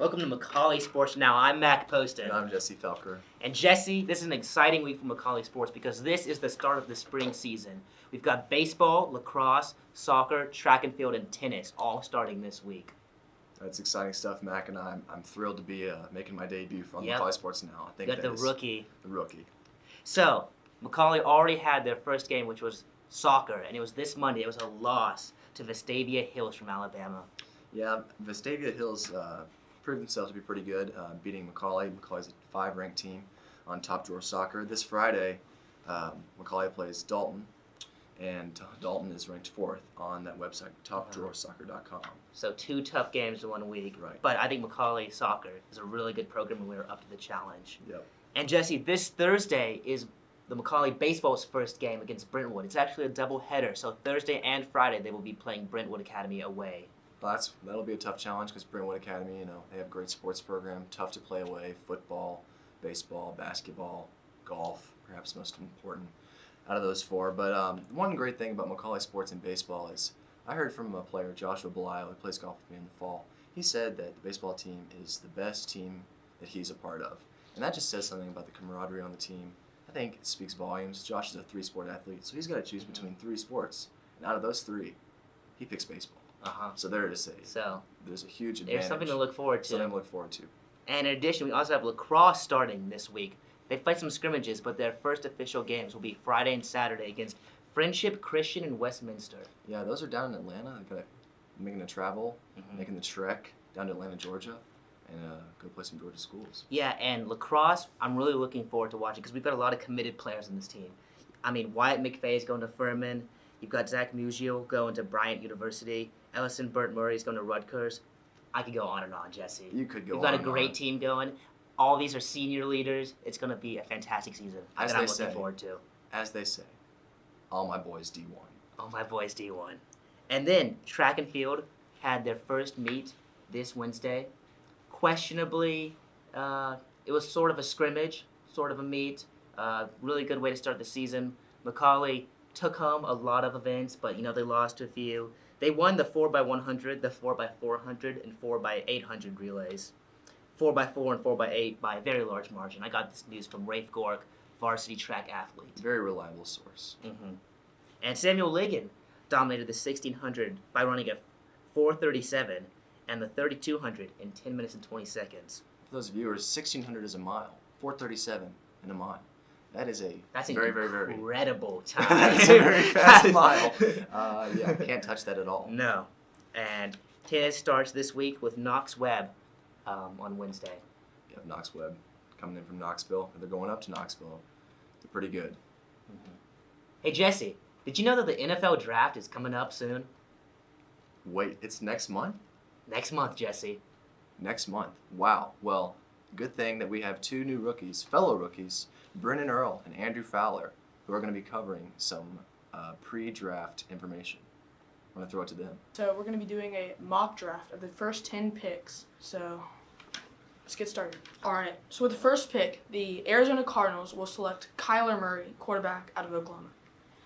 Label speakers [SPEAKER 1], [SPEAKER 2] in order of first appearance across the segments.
[SPEAKER 1] Welcome to McCallie Sports Now. I'm Mac Poston.
[SPEAKER 2] And I'm Jesse Felker.
[SPEAKER 1] And Jesse, this is an exciting week for McCallie Sports because this is the start of the spring season. We've got baseball, lacrosse, soccer, track and field, and tennis all starting this week.
[SPEAKER 2] That's exciting stuff, Mac, and I'm thrilled to be making my debut on
[SPEAKER 1] Yep.
[SPEAKER 2] McCallie Sports Now. I think
[SPEAKER 1] You got the rookie.
[SPEAKER 2] The rookie.
[SPEAKER 1] So, McCallie already had their first game, which was soccer, and it was this Monday. It was a loss to Vestavia Hills from Alabama.
[SPEAKER 2] Yeah, Vestavia Hills proved themselves to be pretty good, beating McCallie. McCallie's a 5-ranked team on Top Drawer Soccer. This Friday, McCallie plays Dalton, and Dalton is ranked 4th on that website, topdrawersoccer.com.
[SPEAKER 1] So 2 tough games in 1 week.
[SPEAKER 2] Right.
[SPEAKER 1] But I think McCallie Soccer is a really good program, and we're up to the challenge.
[SPEAKER 2] Yep.
[SPEAKER 1] And Jesse, this Thursday is the McCallie baseball's first game against Brentwood. It's actually a doubleheader, so Thursday and Friday they will be playing Brentwood Academy away.
[SPEAKER 2] That'll be a tough challenge because Brentwood Academy, they have a great sports program, tough to play away, football, baseball, basketball, golf, perhaps most important out of those 4. But one great thing about McCallie sports and baseball is I heard from a player, Joshua Belisle, who plays golf with me in the fall. He said that the baseball team is the best team that he's a part of. And that just says something about the camaraderie on the team. I think it speaks volumes. Josh is a 3-sport athlete, so he's got to choose between 3 sports. And out of those 3, he picks baseball. So there to say.
[SPEAKER 1] So
[SPEAKER 2] there's a huge advantage.
[SPEAKER 1] there's something to look forward to.
[SPEAKER 2] Something to look forward to.
[SPEAKER 1] And in addition, we also have lacrosse starting this week. They fight some scrimmages, but their first official games will be Friday and Saturday against Friendship Christian in Westminster.
[SPEAKER 2] Yeah, those are down in Atlanta. They're making the travel, making the trek down to Atlanta, Georgia, and go play some Georgia schools.
[SPEAKER 1] Yeah, and lacrosse, I'm really looking forward to watching because we've got a lot of committed players in this team. I mean, Wyatt McFay is going to Furman. You've got Zach Mugio going to Bryant University. Ellison Burt Murray is going to Rutgers. I could go on and on, Jesse.
[SPEAKER 2] You could go on.
[SPEAKER 1] We've got a great team going. All these are senior leaders. It's going to be a fantastic season that I'm looking forward to.
[SPEAKER 2] As they say, all my boys D1.
[SPEAKER 1] All my boys D1. And then track and field had their first meet this Wednesday. Questionably, it was sort of a scrimmage, sort of a meet. Really good way to start the season. McCallie took home a lot of events, but they lost to a few. They won the 4x100, the 4x400, and 4x800 relays. 4x4 and 4x8 by a very large margin. I got this news from Rafe Gork, varsity track athlete.
[SPEAKER 2] Very reliable source.
[SPEAKER 1] And Samuel Ligon dominated the 1600 by running a 4:37 and the 3200 in 10 minutes and 20 seconds.
[SPEAKER 2] For those viewers, 1600 is a mile. 4:37 in a mile. That's
[SPEAKER 1] very,
[SPEAKER 2] very
[SPEAKER 1] incredible time.
[SPEAKER 2] That's a very fast mile. Yeah, can't touch that at all.
[SPEAKER 1] No. And tennis starts this week with Knox Webb on Wednesday.
[SPEAKER 2] You have Knox Webb coming in from Knoxville. They're going up to Knoxville. They're pretty good.
[SPEAKER 1] Hey, Jesse, did you know that the NFL draft is coming up soon?
[SPEAKER 2] Wait, it's next month?
[SPEAKER 1] Next month, Jesse.
[SPEAKER 2] Next month. Wow. Well, good thing that we have 2 new rookies, fellow rookies, Brennan Earl and Andrew Fowler, who are going to be covering some pre-draft information. I'm going to throw it to them.
[SPEAKER 3] So we're going to be doing a mock draft of the first 10 picks. So let's get started. All right. So with the first pick, the Arizona Cardinals will select Kyler Murray, quarterback out of Oklahoma.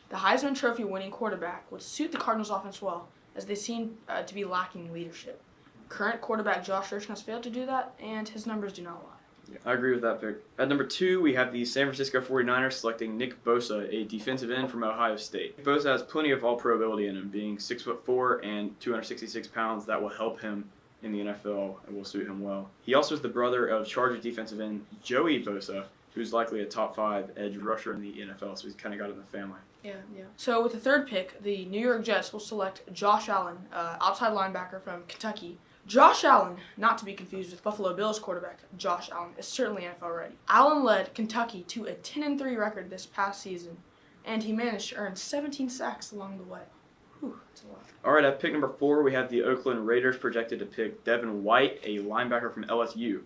[SPEAKER 3] The Heisman Trophy winning quarterback would suit the Cardinals offense well, as they seem to be lacking leadership. Current quarterback Josh Urchin has failed to do that, and his numbers do not lie.
[SPEAKER 4] Yeah, I agree with that pick. At number 2, we have the San Francisco 49ers selecting Nick Bosa, a defensive end from Ohio State. Bosa has plenty of all-pro ability in him, being 6'4" and 266 pounds. That will help him in the NFL and will suit him well. He also is the brother of Chargers defensive end Joey Bosa, who's likely a top 5 edge rusher in the NFL, so he's kind of got it in the family.
[SPEAKER 3] Yeah. So with the third pick, the New York Jets will select Josh Allen, outside linebacker from Kentucky. Josh Allen, not to be confused with Buffalo Bills quarterback Josh Allen, is certainly NFL ready. Allen led Kentucky to a 10-3 record this past season, and he managed to earn 17 sacks along the way. Whew, that's a lot.
[SPEAKER 4] All right, at pick number 4, we have the Oakland Raiders projected to pick Devin White, a linebacker from LSU.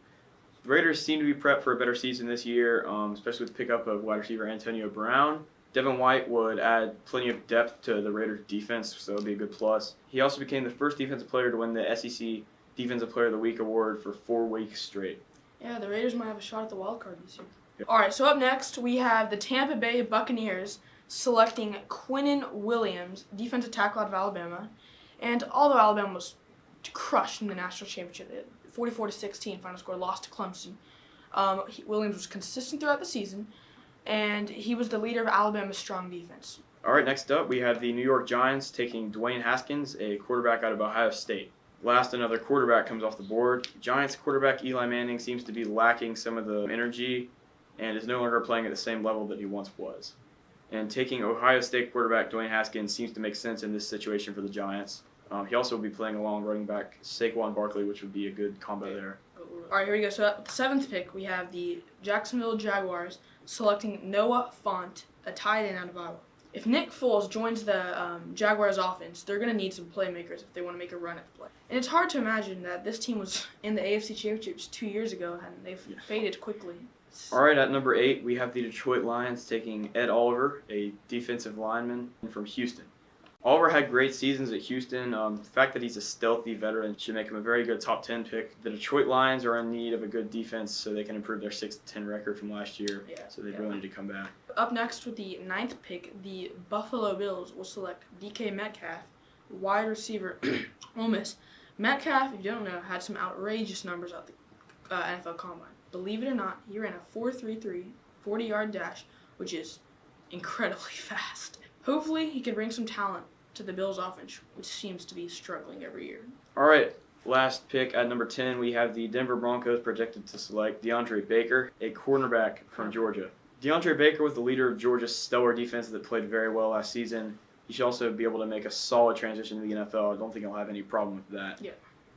[SPEAKER 4] The Raiders seem to be prepped for a better season this year, especially with the pickup of wide receiver Antonio Brown. Devin White would add plenty of depth to the Raiders' defense, so that would be a good plus. He also became the first defensive player to win the SEC Defensive Player of the Week award for 4 weeks straight.
[SPEAKER 3] Yeah, the Raiders might have a shot at the wild card this year.
[SPEAKER 4] Yep.
[SPEAKER 3] All right, so up next we have the Tampa Bay Buccaneers selecting Quinnen Williams, defensive tackle out of Alabama. And although Alabama was crushed in the national championship, 44-16 final score, lost to Clemson. Williams was consistent throughout the season, and he was the leader of Alabama's strong defense.
[SPEAKER 4] All right, next up, we have the New York Giants taking Dwayne Haskins, a quarterback out of Ohio State. Last, another quarterback comes off the board. Giants quarterback Eli Manning seems to be lacking some of the energy and is no longer playing at the same level that he once was. And taking Ohio State quarterback Dwayne Haskins seems to make sense in this situation for the Giants. He also will be playing along running back Saquon Barkley, which would be a good combo there.
[SPEAKER 3] All right, here we go. So at the 7th pick, we have the Jacksonville Jaguars selecting Noah Fant, a tight end out of Iowa. If Nick Foles joins the Jaguars offense, they're going to need some playmakers if they want to make a run at the play. And it's hard to imagine that this team was in the AFC Championship just 2 years ago, and they've faded quickly.
[SPEAKER 4] All right, at number 8, we have the Detroit Lions taking Ed Oliver, a defensive lineman from Houston. Oliver had great seasons at Houston. The fact that he's a stealthy veteran should make him a very good top 10 pick. The Detroit Lions are in need of a good defense so they can improve their 6-10 record from last year. So they really need to come back.
[SPEAKER 3] Up next with the 9th pick, the Buffalo Bills will select DK Metcalf, wide receiver, Ole Miss. Metcalf, if you don't know, had some outrageous numbers at the NFL Combine. Believe it or not, he ran a 4.33 40-yard dash, which is incredibly fast. Hopefully, he can bring some talent to the Bills' offense, which seems to be struggling every year.
[SPEAKER 4] All right, last pick at number 10, we have the Denver Broncos projected to select DeAndre Baker, a cornerback from Georgia. DeAndre Baker was the leader of Georgia's stellar defense that played very well last season. He should also be able to make a solid transition to the NFL. I don't think he'll have any problem with that.
[SPEAKER 3] Yeah.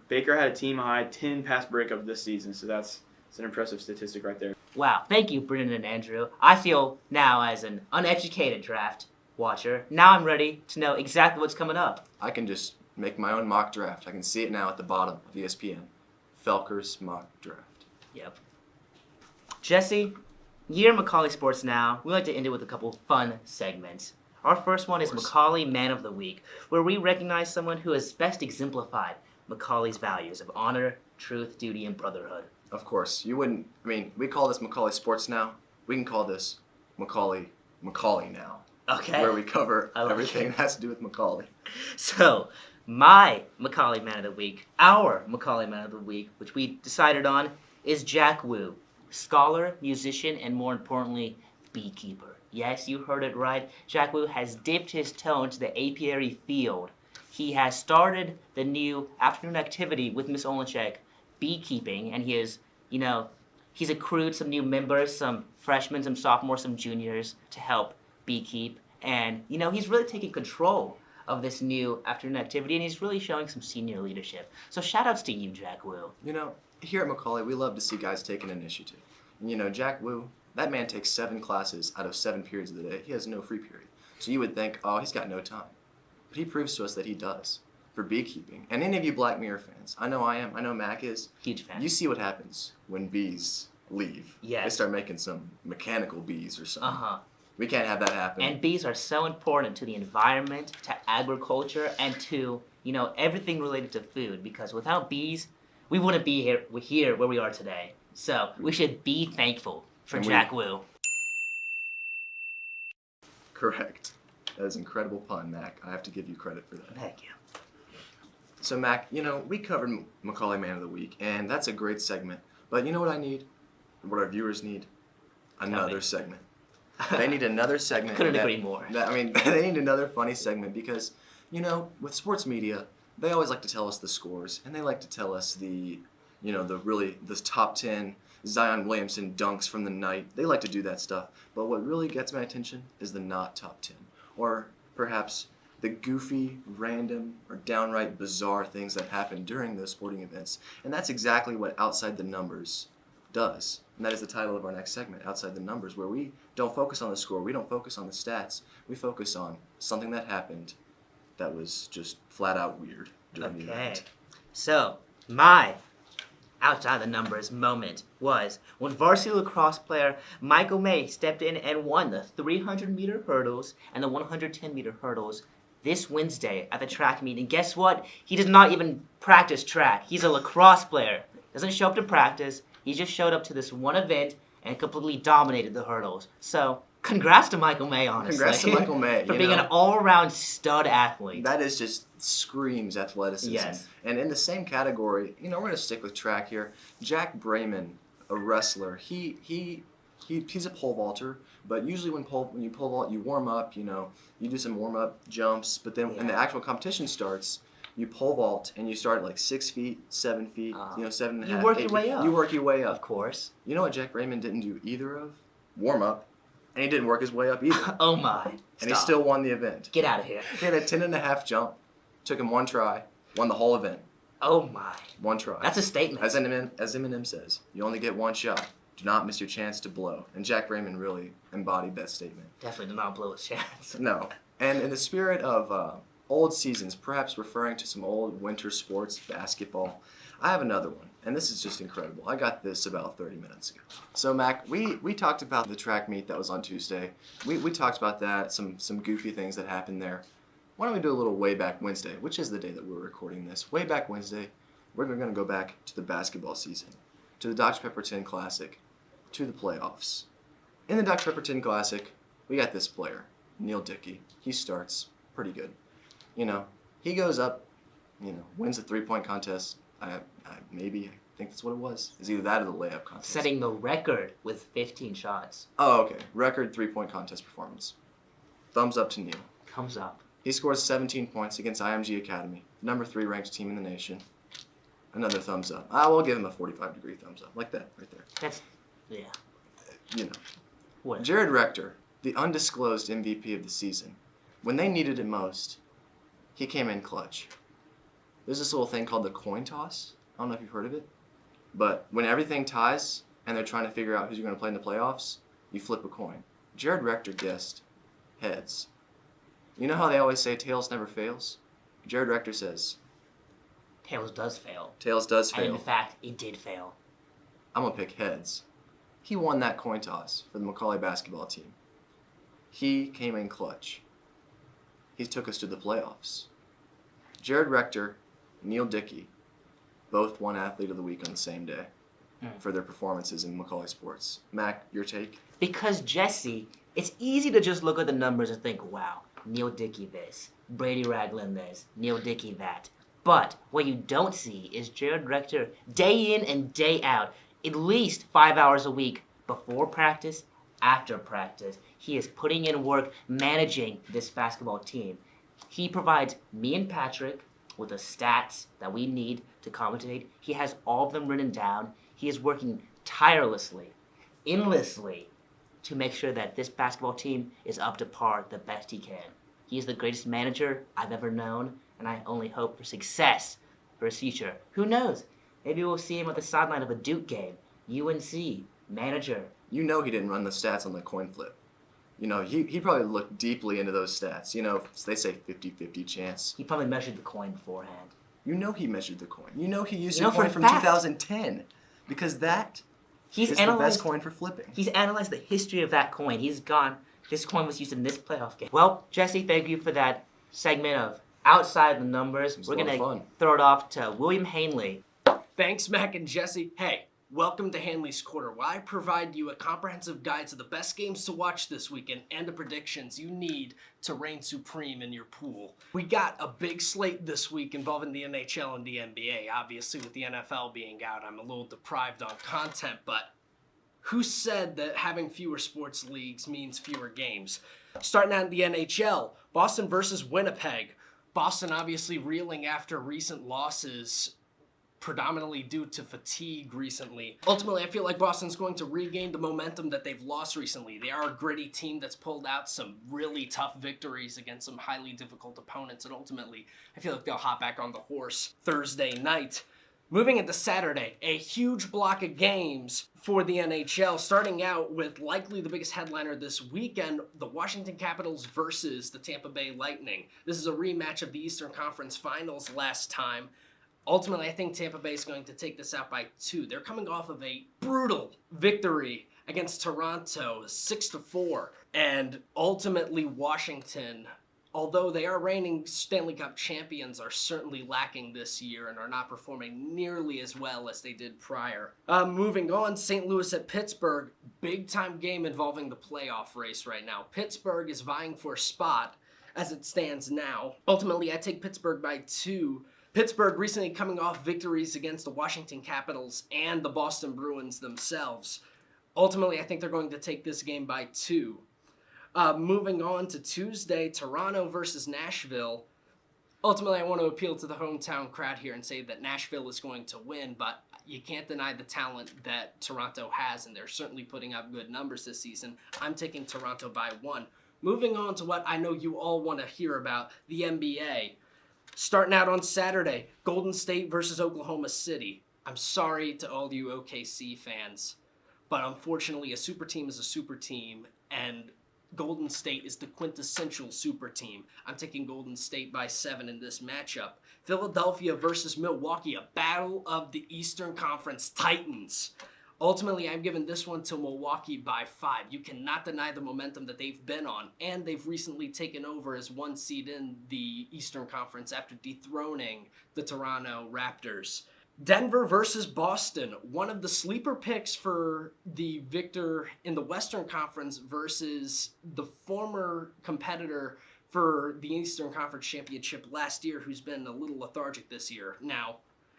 [SPEAKER 4] Baker had a team-high 10 pass breakups this season, so that's an impressive statistic right there.
[SPEAKER 1] Wow, thank you, Brennan and Andrew. I feel now, as an uneducated draft watcher, now I'm ready to know exactly what's coming up.
[SPEAKER 2] I can just make my own mock draft. I can see it now at the bottom of ESPN. Felker's mock draft.
[SPEAKER 1] Yep. Jesse, here at McCallie Sports Now, we like to end it with a couple fun segments. Our first one is McCallie Man of the Week, where we recognize someone who has best exemplified McCallie's values of honor, truth, duty, and brotherhood.
[SPEAKER 2] Of course, you wouldn't. I mean, we call this McCallie Sports Now. We can call this McCallie Now.
[SPEAKER 1] Okay.
[SPEAKER 2] Where we cover
[SPEAKER 1] I like
[SPEAKER 2] everything
[SPEAKER 1] it.
[SPEAKER 2] that has to do with McCallie.
[SPEAKER 1] So, my McCallie Man of the Week, our McCallie Man of the Week, which we decided on, is Jack Wu, scholar, musician, and more importantly, beekeeper. Yes, you heard it right. Jack Wu has dipped his toe into the apiary field. He has started the new afternoon activity with Miss Olacek, beekeeping, and he is, he's accrued some new members, some freshmen, some sophomores, some juniors to help beekeep. And, he's really taking control of this new afternoon activity, and he's really showing some senior leadership. So shout outs to you, Jack Wu.
[SPEAKER 2] Here at McCallie, we love to see guys take an initiative. And, Jack Wu, that man takes 7 classes out of 7 periods of the day. He has no free period. So you would think, oh, he's got no time. But he proves to us that he does for beekeeping. And any of you Black Mirror fans, I know I am, I know Mac is.
[SPEAKER 1] Huge fan.
[SPEAKER 2] You see what happens when bees leave.
[SPEAKER 1] Yes.
[SPEAKER 2] They start making some mechanical bees or something.
[SPEAKER 1] Uh-huh.
[SPEAKER 2] We can't have that happen.
[SPEAKER 1] And bees are so important to the environment, to agriculture, and to, everything related to food. Because without bees, we wouldn't be here where we are today. So we should be thankful for Jack Wu.
[SPEAKER 2] Correct. That is an incredible pun, Mac. I have to give you credit for that.
[SPEAKER 1] Thank you.
[SPEAKER 2] So, Mac, we covered McCallie Man of the Week, and that's a great segment. But you know what I need? What our viewers need? Another segment. They need another segment.
[SPEAKER 1] Couldn't agree more.
[SPEAKER 2] They need another funny segment because, with sports media, they always like to tell us the scores, and they like to tell us the top 10 Zion Williamson dunks from the night. They like to do that stuff. But what really gets my attention is the not top 10. Or perhaps the goofy, random, or downright bizarre things that happen during those sporting events. And that's exactly what Outside the Numbers does. And that is the title of our next segment, Outside the Numbers, where we don't focus on the score, we don't focus on the stats, we focus on something that happened that was just flat out weird during the event.
[SPEAKER 1] So, my Outside the Numbers moment was when varsity lacrosse player Michael May stepped in and won the 300-meter hurdles and the 110-meter hurdles this Wednesday at the track meet. And guess what? He does not even practice track. He's a lacrosse player. Doesn't show up to practice. He just showed up to this one event and completely dominated the hurdles. So, Congrats to Michael May, honestly.
[SPEAKER 2] Congrats to Michael May.
[SPEAKER 1] For being an all-around stud athlete.
[SPEAKER 2] That is just screams athleticism.
[SPEAKER 1] Yes.
[SPEAKER 2] And in the same category, we're going to stick with track here. Jack Brayman, a wrestler, he's a pole vaulter, but usually when you pole vault, you warm up, you do some warm-up jumps, but then when the actual competition starts, you pole vault and you start at like 6 feet, 7 feet, 7.5.
[SPEAKER 1] You work
[SPEAKER 2] 8
[SPEAKER 1] your
[SPEAKER 2] feet.
[SPEAKER 1] way up.
[SPEAKER 2] You work your way up.
[SPEAKER 1] Of course.
[SPEAKER 2] You know what Jack Brayman didn't do either of? Warm up. And he didn't work his way up either.
[SPEAKER 1] Oh my.
[SPEAKER 2] And he still won the event.
[SPEAKER 1] Get out of here.
[SPEAKER 2] He had a 10.5 jump. Took him one try. Won the whole event.
[SPEAKER 1] Oh my.
[SPEAKER 2] One try.
[SPEAKER 1] That's a statement.
[SPEAKER 2] As Eminem says, you only get one shot. Do not miss your chance to blow. And Jack Brayman really embodied that statement.
[SPEAKER 1] Definitely did not blow his chance.
[SPEAKER 2] No. And in the spirit of old seasons, perhaps referring to some old winter sports, basketball, I have another one. And this is just incredible. I got this about 30 minutes ago. So, Mac, we talked about the track meet that was on Tuesday. We talked about that, some goofy things that happened there. Why don't we do a little Way Back Wednesday, which is the day that we're recording this. Way Back Wednesday, we're going to go back to the basketball season, to the Dr. Pepper 10 Classic, to the playoffs. In the Dr. Pepper 10 Classic, we got this player, Neil Dickey. He starts pretty good. He goes up, wins the three-point contest. I think that's what it was. It's either that or the layup contest.
[SPEAKER 1] Setting the record with 15 shots.
[SPEAKER 2] Oh, okay. Record three-point contest performance. Thumbs up to Neil.
[SPEAKER 1] Comes up.
[SPEAKER 2] He scores 17 points against IMG Academy, number 3 ranked team in the nation. Another thumbs up. I will give him a 45-degree thumbs up, like that, right there.
[SPEAKER 1] That's, yeah. What?
[SPEAKER 2] Jared Rector, the undisclosed MVP of the season, when they needed it most, he came in clutch. There's this little thing called the coin toss. I don't know if you've heard of it. But when everything ties and they're trying to figure out who's going to play in the playoffs, you flip a coin. Jared Rector guessed heads. You know how they always say tails never fails? Jared Rector says
[SPEAKER 1] Tails does fail.
[SPEAKER 2] tails does fail.
[SPEAKER 1] And in fact, it did fail.
[SPEAKER 2] I'm going to pick heads. He won that coin toss for the McCallie basketball team. He came in clutch. He took us to the playoffs. Jared Rector, Neil Dickey, both won Athlete of the Week on the same day for their performances in McCallie sports. Mac, your take?
[SPEAKER 1] Because Jesse, it's easy to just look at the numbers and think, wow, Neil Dickey this, Brady Ragland this, Neil Dickey that. But what you don't see is Jared Rector, day in and day out, at least 5 hours a week, before practice, after practice, he is putting in work managing this basketball team. He provides me and Patrick with the stats that we need to commentate. He has all of them written down. He is working tirelessly, endlessly, to make sure that this basketball team is up to par the best he can. He is the greatest manager I've ever known, and I only hope for success for his future. Who knows? Maybe we'll see him at the sideline of a Duke game. UNC, manager.
[SPEAKER 2] You know he didn't run the stats on the coin flip. He probably looked deeply into those stats. They say 50-50 chance.
[SPEAKER 1] He probably measured the coin beforehand.
[SPEAKER 2] You know he measured the coin. You know he used
[SPEAKER 1] You know
[SPEAKER 2] a
[SPEAKER 1] for
[SPEAKER 2] coin
[SPEAKER 1] a
[SPEAKER 2] from
[SPEAKER 1] fact.
[SPEAKER 2] 2010. Because that
[SPEAKER 1] He's
[SPEAKER 2] is the
[SPEAKER 1] analyzed
[SPEAKER 2] best coin for flipping.
[SPEAKER 1] He's analyzed the history of that coin. He's gone, this coin was used in this playoff game. Well, Jesse, thank you for that segment of outside the numbers.
[SPEAKER 2] was
[SPEAKER 1] We're
[SPEAKER 2] a lot
[SPEAKER 1] going
[SPEAKER 2] of
[SPEAKER 1] to
[SPEAKER 2] fun.
[SPEAKER 1] throw it off to William Hanley.
[SPEAKER 5] Thanks, Mac and Jesse. Hey, welcome to Hanley's Quarter, where I provide you a comprehensive guide to the best games to watch this weekend and the predictions you need to reign supreme in your pool. We got a big slate this week involving the NHL and the NBA. Obviously, with the NFL being out, I'm a little deprived on content, but who said that having fewer sports leagues means fewer games? Starting out in the NHL, Boston versus Winnipeg. Boston obviously reeling after recent losses, predominantly due to fatigue recently. Ultimately, I feel like Boston's going to regain the momentum that they've lost recently. They are a gritty team that's pulled out some really tough victories against some highly difficult opponents, and ultimately, I feel like they'll hop back on the horse Thursday night. Moving into Saturday, a huge block of games for the NHL, starting out with likely the biggest headliner this weekend, the Washington Capitals versus the Tampa Bay Lightning. This is a rematch of the Eastern Conference Finals last time. Ultimately, I think Tampa Bay is going to take this out by 2. They're coming off of a brutal victory against Toronto, 6-4. And ultimately, Washington although they are reigning Stanley Cup champions, are certainly lacking this year and are not performing nearly as well as they did prior. Moving on, St. Louis at Pittsburgh. Big time game involving the playoff race right now. Pittsburgh is vying for a spot as it stands now. Ultimately, I take Pittsburgh by 2. Pittsburgh recently coming off victories against the Washington Capitals and the Boston Bruins themselves. Ultimately, I think they're going to take this game by 2. Moving on to Tuesday, Toronto versus Nashville. Ultimately, I want to appeal to the hometown crowd here and say that Nashville is going to win, but you can't deny the talent that Toronto has, and they're certainly putting up good numbers this season. I'm taking Toronto by 1. Moving on to what I know you all want to hear about, the NBA. Starting out on Saturday, Golden State versus Oklahoma City. I'm sorry to all you OKC fans, but unfortunately a super team is a super team, and Golden State is the quintessential super team. I'm taking Golden State by 7 in this matchup. Philadelphia versus Milwaukee, a battle of the Eastern Conference Titans. Ultimately, I'm giving this one to Milwaukee by 5. You cannot deny the momentum that they've been on, and they've recently taken over as 1 seed in the Eastern Conference after dethroning the Toronto Raptors. Denver versus Boston, one of the sleeper picks for the victor in the Western Conference versus the former competitor for the Eastern Conference Championship last year, who's been a little lethargic this year. Now,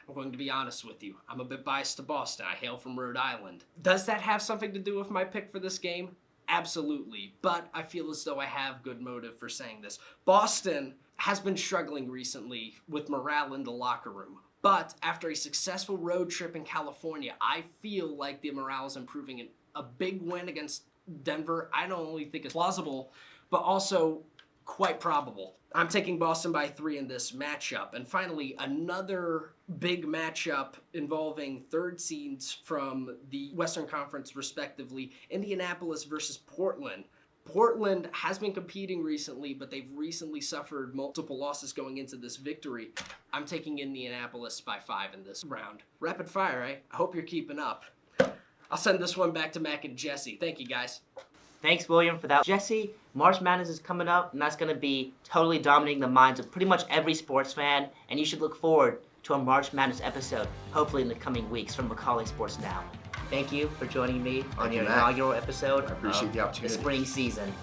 [SPEAKER 5] I'm going to be honest with you. I'm a bit biased to Boston. I hail from Rhode Island. Does that have something to do with my pick for this game? Absolutely. But I feel as though I have good motive for saying this. Boston has been struggling recently with morale in the locker room. But after a successful road trip in California, I feel like the morale is improving. And a big win against Denver, I don't only think is plausible, but also quite probable. I'm taking Boston by 3 in this matchup. And finally, another big matchup involving third seeds from the Western Conference, respectively, Indianapolis versus Portland. Portland has been competing recently, but they've recently suffered multiple losses going into this victory. I'm taking Indianapolis by 5 in this round. Rapid fire, eh? I hope you're keeping up. I'll send this one back to Mac and Jesse. Thank you, guys.
[SPEAKER 1] Thanks, William, for that. Jesse, March Madness is coming up, and that's going to be totally dominating the minds of pretty much every sports fan, and you should look forward to a March Madness episode, hopefully in the coming weeks, from McCallie Sports Now. Thank you for joining me on your inaugural episode
[SPEAKER 2] I appreciate
[SPEAKER 1] of
[SPEAKER 2] the opportunity.
[SPEAKER 1] the spring season.